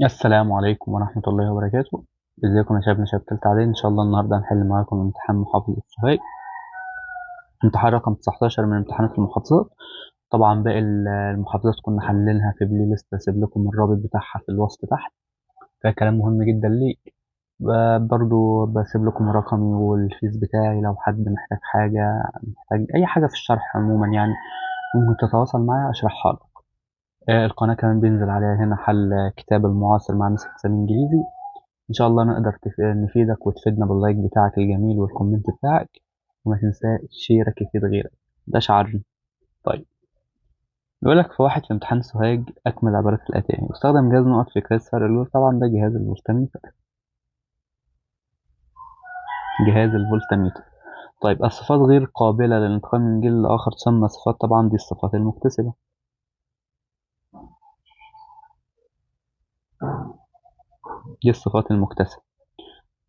السلام عليكم ورحمة الله وبركاته. ازيكم يا شباب تالتة إعدادي؟ ان شاء الله النهارده هنحل معاكم امتحان محافظة السوهاج، امتحان رقم 19 من امتحانات المحافظات. طبعا باقي المحافظات كنا حللناها في بلاي ليست، هسيب لكم الرابط بتاعها في الوصف تحت، فيها كلام مهم جدا ليك. برضو بسيب لكم رقمي والفيس بتاعي لو حد محتاج حاجة، محتاج أي حاجة في الشرح عموما يعني، ممكن تتواصل معايا أشرحها لك. القناة كمان بينزل عليها هنا حل كتاب المعاصر مع مس حساب إنجليزي. ان شاء الله نقدر نفيدك وتفيدنا باللايك بتاعك الجميل والكومنت بتاعك، وما تنساش شيرك يفيد غيرك، ده شعارنا. طيب، بيقول لك في واحد في امتحان سوهاج اكمل العبارات الاتيه: يستخدم جهاز نقط في قياس فرق اللون. طبعا ده جهاز الفولتميتر، جهاز الفولتميتر. طيب، الصفات غير قابلة للانتقال من جيل لآخر تسمى صفات. طبعا دي الصفات المكتسبة، دي الصفات المكتسبة.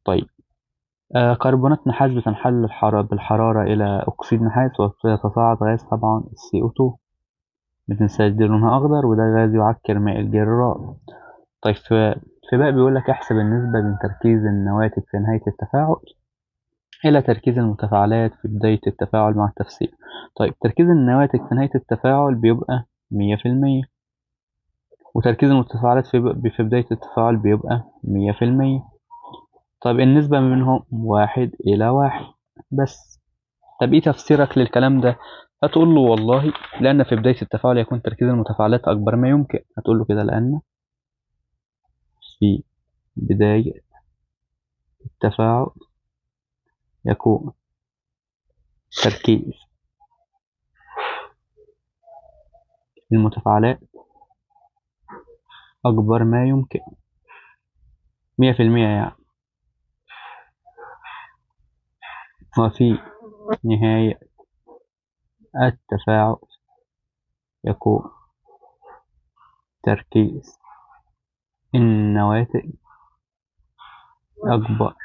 طيب، كربونات نحاس بتنحل بالحرارة إلى أكسيد نحاس ويتصاعد غاز، طبعا CO2. متنساش دي لونها أخضر، وده غاز يعكر ماء الجرار. طيب، في بقى بيقول لك احسب النسبة بين تركيز النواتج في نهاية التفاعل إلى تركيز المتفاعلات في بداية التفاعل مع التفسير. طيب، تركيز النواتج في نهاية التفاعل بيبقى 100%، وتركيز المتفاعلات في بداية التفاعل بيبقى 100%. طيب، النسبة منهم 1:1 بس. طب ايه تفسيرك للكلام ده؟ هتقول له والله لأن في بداية التفاعل يكون تركيز المتفاعلات أكبر ما يمكن. هتقول له كده لأن في بداية التفاعل يكون تركيز المتفاعلات أكبر ما يمكن، 100% يعني. وفي نهاية التفاعل يكون تركيز النواتج أكبر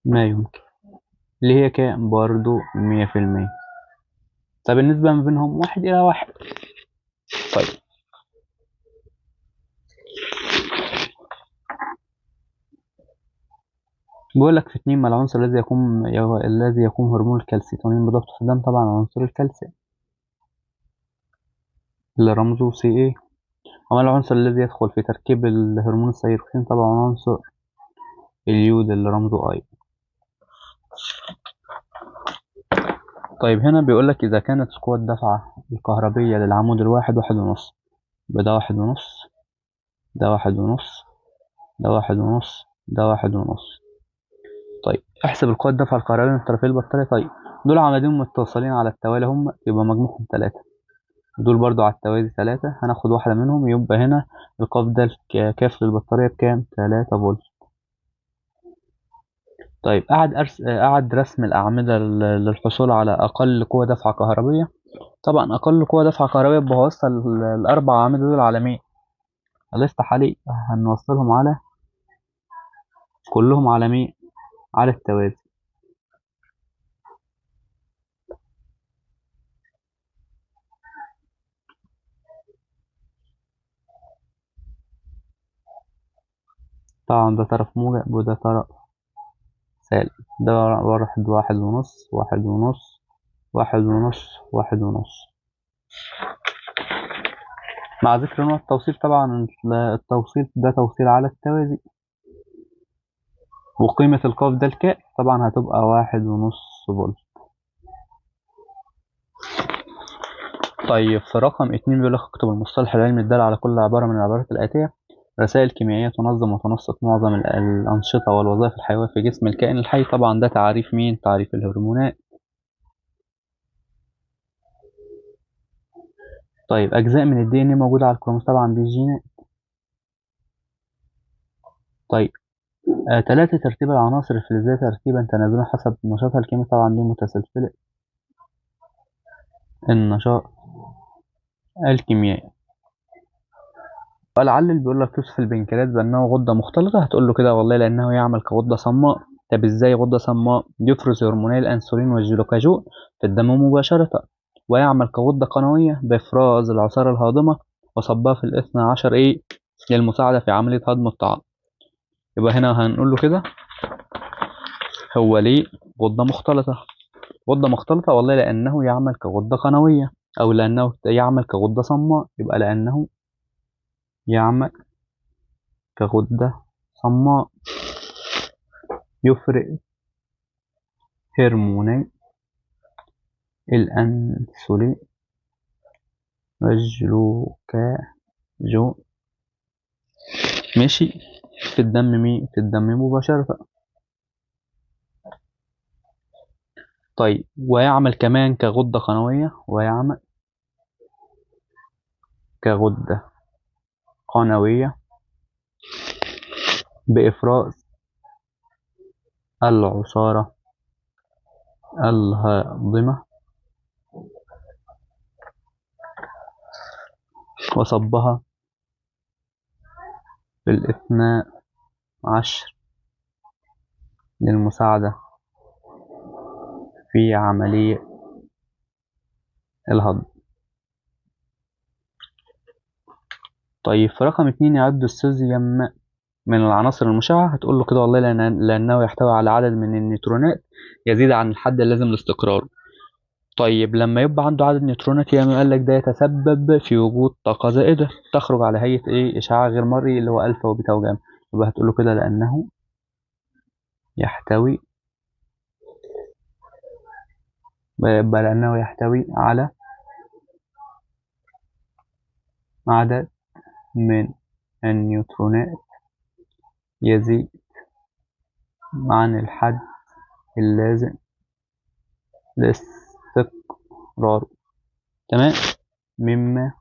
ما يمكن، اللي هي كام برضو 100%. طب النسبة ما بينهم 1:1. طيب، بيقول لك في 2 ما العنصر الذي يقوم هرمون الكالسيتونين بضبطه في الدم. طبعا عنصر الكالسيوم اللي رمزه Ca. وما العنصر الذي يدخل في تركيب الهرمون الثيروكسين؟ طبعا عنصر اليود اللي رمزه I. طيب، هنا بيقول لك إذا كانت قوة الدفعة الكهربية للعمود الواحد 1.5، يبقى ده 1.5، ده 1.5، ده 1.5، ده 1.5. طيب، احسب القوة الدفعة الكهربية من طرفي البطارية. طيب، دول عمودين متصلين على التوالي، هم يبقى مجموعهم 3. دول برضو على التوازي 3، هناخد واحدة منهم، يبقى هنا القاف ده كاف للبطارية بكام؟ 3 فولت. طيب، أعد رسم الأعمدة للحصول على أقل قوة دفعة كهربية. طبعا أقل قوة دفعة كهربية بوصل الأربع أعمدة دول على مين؟ الله يفتح عليك، هنوصلهم على كلهم على مين؟ على التوازي. طبعا ده طرف موجب وده طرف سالب، ده واحد، 1.5، 1.5، 1.5، 1.5. مع ذكر نوع التوصيل، طبعا التوصيل ده توصيل على التوازي. وقيمة القاف ده الكاء طبعا هتبقى 1.5 فولت. طيب، في رقم 2 بيقول لك اكتب المصطلح العلمي الدال على كل عبارة من العبارات الآتية: رسائل كيميائية تنظم وتنسق معظم الأنشطة والوظائف الحيوية في جسم الكائن الحي. طبعا ده تعريف مين؟ تعريف الهرمونات. طيب، أجزاء من الدي إن إيه موجودة على الكروموسوم؟ طبعا دي الجينات. طيب، 3 ترتيب العناصر الفلزية ترتيبا تنازلها حسب نشاطها الكيميائي. طبعا دي متسلسلة النشاط الكيميائي. فالعلل بيقول لك توصف البنكرياس بأنه غدة مختلطة. هتقول له كده والله لأنه يعمل كغدة صماء. طب ازاي غدة صماء؟ يفرز هرموني الأنسولين والجلوكاجون في الدم مباشرة، ويعمل كغدة قنوية بإفراز العصارة الهاضمة وصبها في الاثنى عشر للمساعدة في عملية هضم الطعام. يبقى هنا هنقول له كده هو ليه غدة مختلطة؟ غدة مختلطة والله لأنه يعمل كغدة قنوية، أو لأنه يعمل كغدة صماء. يبقى لأنه يعمل كغدة صماء يفرز هرموني الأنسولين والجلوكاجون ماشي في الدم. مين؟ في الدم مباشرة. طيب ويعمل كمان كغدة قنوية، ويعمل كغدة قنوية بإفراز العصارة الهاضمة وصبها في الاثنى عشر للمساعدة في عملية الهضم. طيب في رقم 2 يعد السيزيوم من العناصر المشعة. هتقول له كده والله لأنه يحتوي على عدد من النيوترونات يزيد عن الحد اللازم لاستقراره. طيب لما يبقى عنده عدد نيوترونات ياما قال لك ده يتسبب في وجود طاقة زائدة تخرج على هيئة ايه؟ إشعاع غير مرئي اللي هو ألفا وبيتا وجاما. يبقى هتقول له كده لأنه يحتوي على عدد من النيوترونات يزيد عن الحد اللازم لاستقراره. تمام. مما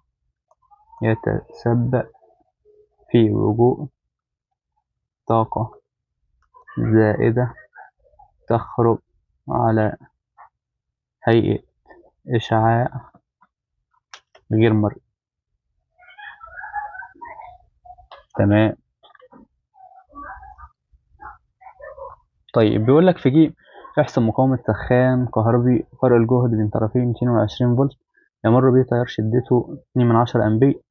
يتسبب في وجود طاقة زائدة تخرج على هيئة إشعاع غير مرئي. تمام. طيب بيقول لك في جيم احسب مقاومة سخان كهربي فرق الجهد بين طرفين 220 فولت يمر به تيار شدته 2 من 10 أمبير.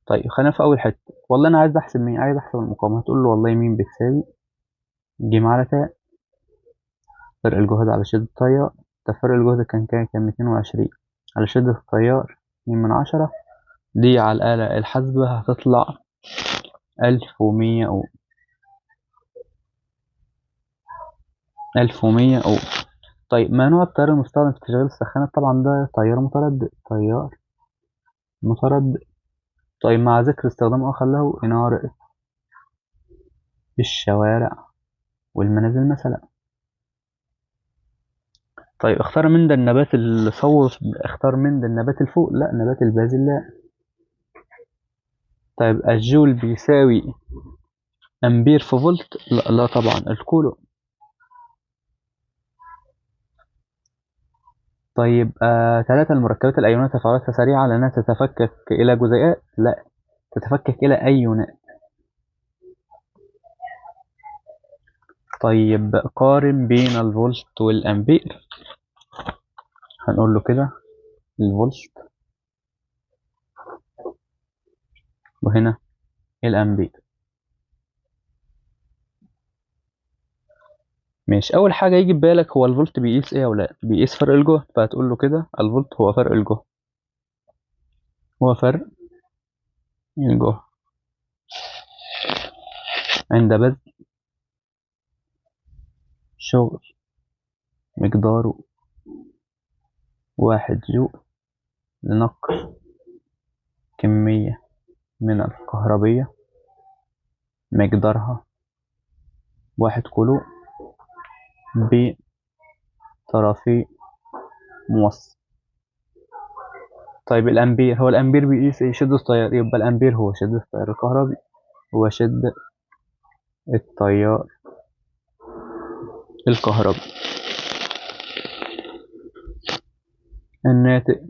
طيب خلينا في أول حتة. والله أنا عايز أحسب مين؟ عايز أحسب المقاومة. هتقول له والله مين بتساوي ج على تاء فرق الجهد على شدة التيار. ده فرق الجهد كان 220 على شدة التيار 2 من 10. دي على الآلة الحاسبة هتطلع 1100 أوم. 1100 أوم. طيب ما نوع التيار المستخدم في تشغيل السخانات؟ طبعا ده تيار متردد. تيار متردد. طيب مع ذكر استخدام آخر له إنارة الشوارع والمنازل مثلا. طيب اختار من ده النبات اللي صور. اختار من ده النبات الفوق. لا، نبات البازل لا. طيب الجول بيساوي أمبير في فولت؟ لا, لا طبعا الكولوم. طيب 3 المركبات الأيونات تفاعلاتها سريعة لأنها تتفكك إلى جزيئات؟ لا، تتفكك إلى أيونات. طيب قارن بين الفولت والأمبير. هنقول له كده الفولت وهنا الأمبير. ماشي. أول حاجة يجي ببالك هو الفولت بيقيس إيه؟ ولا بيقيس فرق الجهد. فهتقول له كده الفولت هو فرق الجهد. هو فرق الجهد عند بذل شغل مقداره 1 جول لنقل كمية من الكهربية مقدارها 1 كولوم بطرفي موصل. طيب الأمبير. هو الأمبير بيقيس إيه؟ شدة التيار. يبقى الأمبير هو شدة التيار الكهربي. هو شدة التيار الكهربي الناتج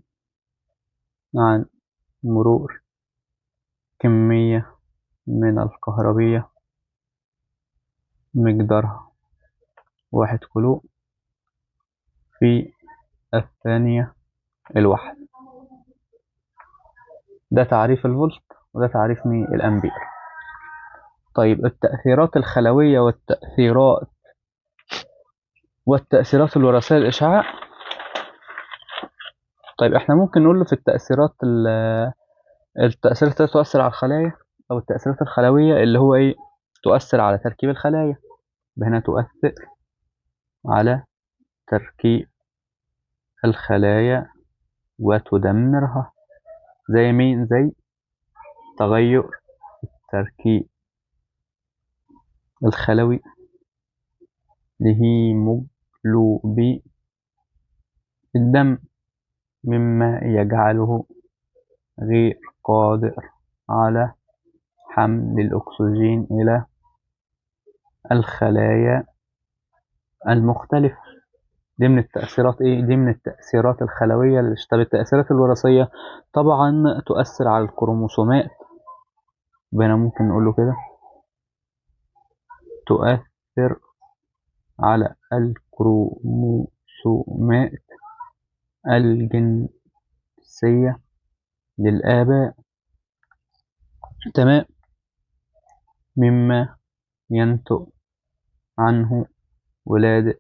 عن مرور كمية من الكهربية مقدارها 1 كولوم في الثانية الواحدة. ده تعريف الفولت. وده تعريف مين؟ الأمبير. طيب التأثيرات الخلوية والتأثيرات الوراثية للإشعاع. طيب احنا ممكن نقول له في التأثيرات التي تؤثر على الخلايا أو التأثيرات الخلوية اللي هو إيه؟ تؤثر على تركيب الخلايا. هنا تؤثر على تركيب الخلايا وتدمرها. زي مين؟ زي تغير التركيب الخلوي لهيموجلوبين الدم، مما يجعله غير قادر على حمل الأكسجين إلى الخلايا المختلفة. دي من التأثيرات إيه؟ دي من التأثيرات الخلوية. طب التأثيرات الوراثية طبعا تؤثر على الكروموسومات. هنا ممكن نقول له كده تؤثر على الكروموسومات الجنسية للآباء، تمام، مما ينتج عنه ولادة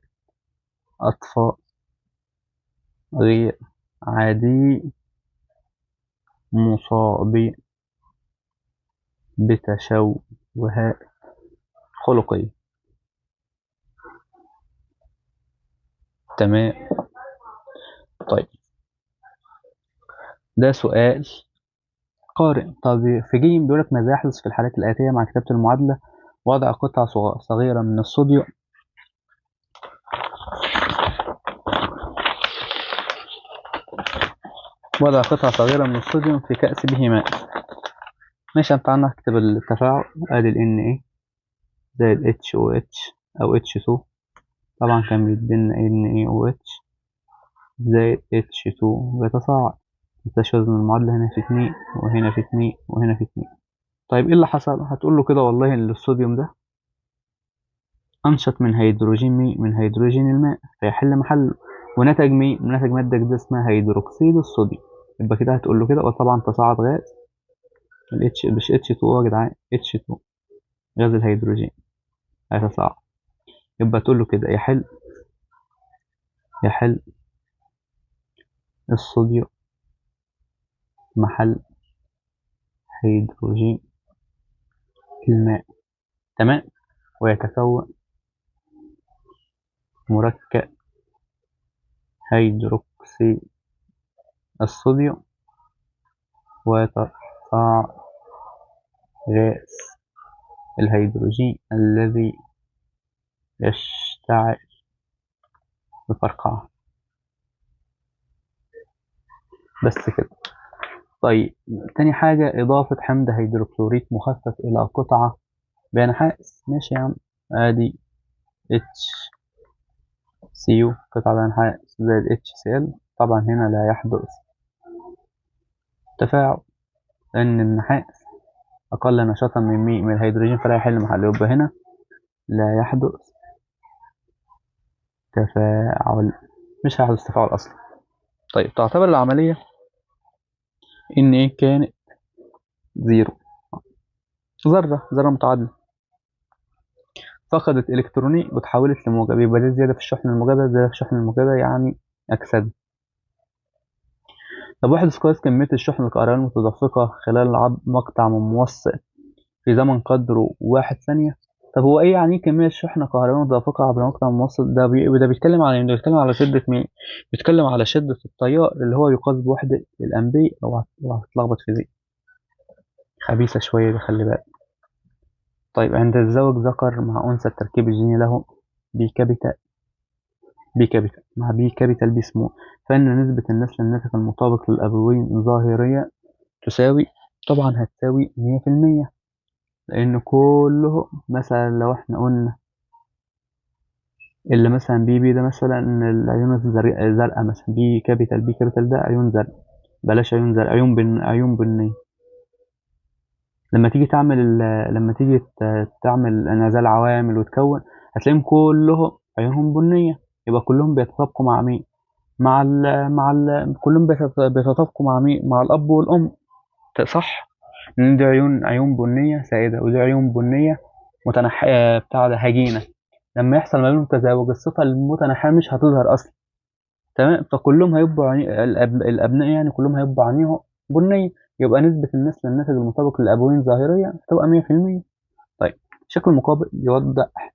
أطفال غير عادي مصابين بتشوهات خلقية. تمام. طيب ده سؤال قارئ. طب في جيم بيقولك ماذا يحدث في الحالات الآتية مع كتابة المعادلة؟ وضع قطعة صغيرة من الصوديوم في كأس به ماء. ماشي، تعالى نكتب التفاعل. ادي ال Na زائد HOH او H2، طبعا كان بيدينا NaOH زائد H2 بيتصاعد. متنساش وزن المعادلة، هنا في 2 وهنا في 2 وهنا في 2. طيب ايه اللي حصل؟ هتقول له كده والله ان الصوديوم ده انشط من هيدروجين الماء فيحل محله، ونتج مادة جديدة اسمها هيدروكسيد الصوديوم. يبقى كده هتقول له كده، وطبعا تصاعد غاز مش H2 يا جدعان، H2 غاز الهيدروجين هيتصاعد. يبقى تقول له كده يحل الصوديوم محل هيدروجين الماء، تمام، ويتكون مركب هيدروكسيد الصوديوم ويتصاعد غاز الهيدروجين الذي يشتعل بفرقعة. بس كده. طيب تاني حاجة إضافة حمض هيدروكلوريت مخفف إلى قطعة بنحاس. ماشي يا عم، ادي HCU قطعة بنحاس زائد HCl. طبعا هنا لا يحدث تفاعل لأن النحاس أقل نشاطا من الهيدروجين فلا يحل محله. يبقى هنا لا يحدث تفاعل، مش هيحدث تفاعل أصلا. طيب تعتبر العملية إن إيه كانت زيرو، ذرة متعادلة فقدت إلكتروني وتحولت لموجب. يبقى دي زيادة في الشحنة الموجبة، زيادة في الشحنة الموجبة يعني أكسدة. طب احدث قياس كمية الشحنة الكهربائية المتدفقة خلال مقطع موصل في زمن قدره 1 ثانية. طب هو ايه يعني كمية شحنة كهربائية متدفقة عبر مقطع موصل؟ ده بيتكلم على ده بيتكلم على شدة مين؟ بيتكلم على شدة التيار اللي هو يقاس بوحدة الأمبير. أو هتتلخبط في دي، خبيثة شوية دي، خلي بالك. طيب عند الزوج ذكر مع أنثى التركيب الجيني له بي كابيتال مع بي كابيتال بي سمول، فإن نسبة النسل الناتج المطابق للأبوين ظاهرية تساوي، طبعا هتساوي 100%. لأن كله مثلا لو احنا قلنا اللي مثلا بي ده مثلا العيون الزرقاء مثلا بي كابيتال ده عيون زرقاء، بلاش عيون زرقاء، عيون بنية. لما تيجي تعمل انعزال عوامل وتكون، هتلاقيهم كلهم عيونهم بنية. يبقى كلهم بيتطابقوا مع مين؟ كلهم بيتطابقوا مع مين؟ مع الأب والأم، صح؟ لأن دي عيون بنية سائدة، ودي عيون بنية متنحية بتاع ده هجينة. لما يحصل ما بينهم تزاوج الصفة المتنحية مش هتظهر أصلا. تمام، فكلهم هيبقوا الأبناء يعني كلهم هيبقوا عينيهم بنية. يبقى نسبة النسل الناتج المطابق للأبوين ظاهريا هتبقى 100%. طيب، الشكل المقابل يوضح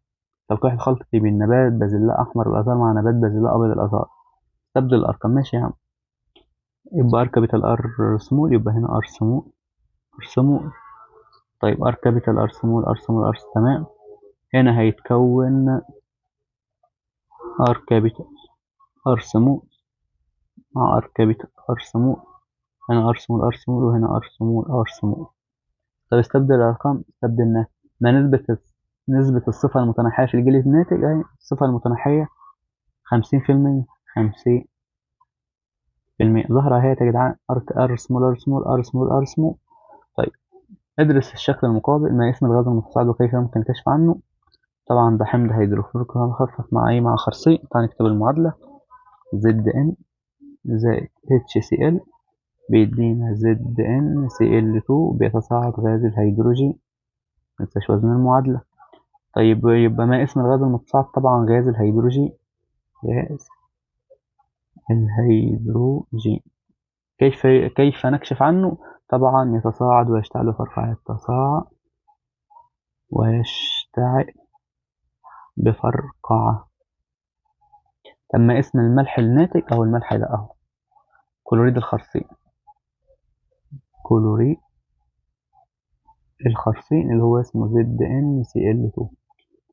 تلقيح الخلط بين نبات بازلاء أحمر الأزهار مع نبات بازلاء أبيض الأزهار. تبدل الأرقام، ماشي يا عم. يبقى ار كابيتال ار سمول، يبقى هنا ار سمول ار سمول. طيب ار كابيتال ار سمول ار سمول ار، تمام. هنا هيتكون ار كابيتال ار سمول مع ار كابيتال ار سمول. هنا ار سمول ار سمول، وهنا ار سمول ار سمول. طب استبدل الأرقام، استبدلنا ما نسبة الصفة المتناحية في الجيل الناتج أهي. الصفة المتناحية 50%، 50% ظاهرة اهي يا جدعان. ار سمول ار سمول ار سمول ار سمول. طيب، ادرس الشكل المقابل. ما اسم الغاز المتصاعد وكيف يمكن الكشف عنه؟ طبعا ده حمض هيدروفلوريك هنخفف مع ايه؟ مع خرسين. تعال نكتب المعادلة. زد ان زائد اتش سي ال بيدينا زد ان سي ال 2 بيتصاعد غاز الهيدروجين. متنساش وزن المعادلة. طيب يبقى ما اسم الغاز المتصاعد؟ طبعا غاز الهيدروجين. غاز الهيدروجين. كيف نكشف عنه؟ طبعا يتصاعد ويشتعل بفرقعة. يتصاعد ويشتعل بفرقعة. تم اسم الملح الناتج أو الملح ده أهو، كلوريد الخرسين. كلوريد الخرسين اللي هو اسمه زد ان سي ال 2.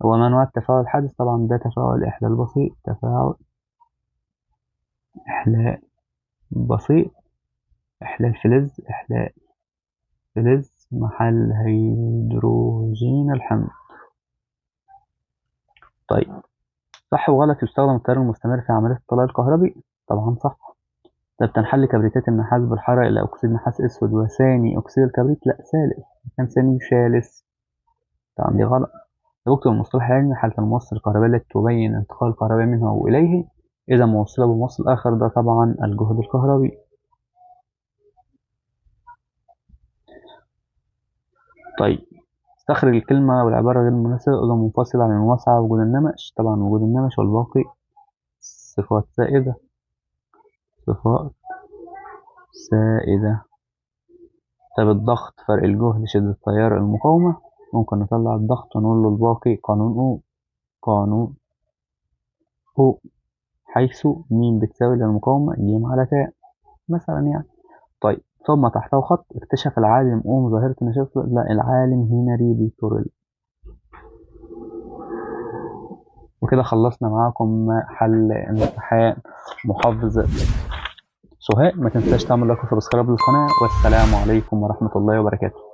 هو ما أنواع التفاعل الحادث؟ طبعا ده تفاعل إحلال بسيط. تفاعل إحلال بسيط. إحلال فلز. إحلال فلز محل هيدروجين الحمض. طيب، صح وغلط يستخدم التيار المستمر في عملية الطلاء الكهربي؟ طبعا صح. طب تنحل كبريتات النحاس بالحرارة إلى أكسيد نحاس أسود وثاني أكسيد الكبريت؟ لا، ثالث. كان ثاني ثالث. طبعا دي غلط. يكتب المصطلح العلمي حالة الموصل الكهربائي التي تبين انتقال الكهرباء منه أو إليه إذا موصلة بموصل آخر. ده طبعا الجهد الكهربي. طيب، استخرج الكلمة والعبارة غير المناسبة إذا منفصلة عن الموسعة. وجود النمش، طبعا وجود النمش، والباقي صفات سائدة. صفات سائدة. طب الضغط، فرق الجهد، شدة التيار، المقاومة. ممكن نطلع الضغط ونقول له الباقي قانون أو. قانون أو حيث م بتساوي للمقاومة ج على ت مثلا يعني. طيب، ثم تحته خط. اكتشف العالم أوم ظاهرة النشاط. لا، العالم هنري بيتوريل. وكده خلصنا معاكم حل امتحان محافظة سوهاء. ما تنساش تعمل لايك وسبسكرايب للقناة، والسلام عليكم ورحمة الله وبركاته.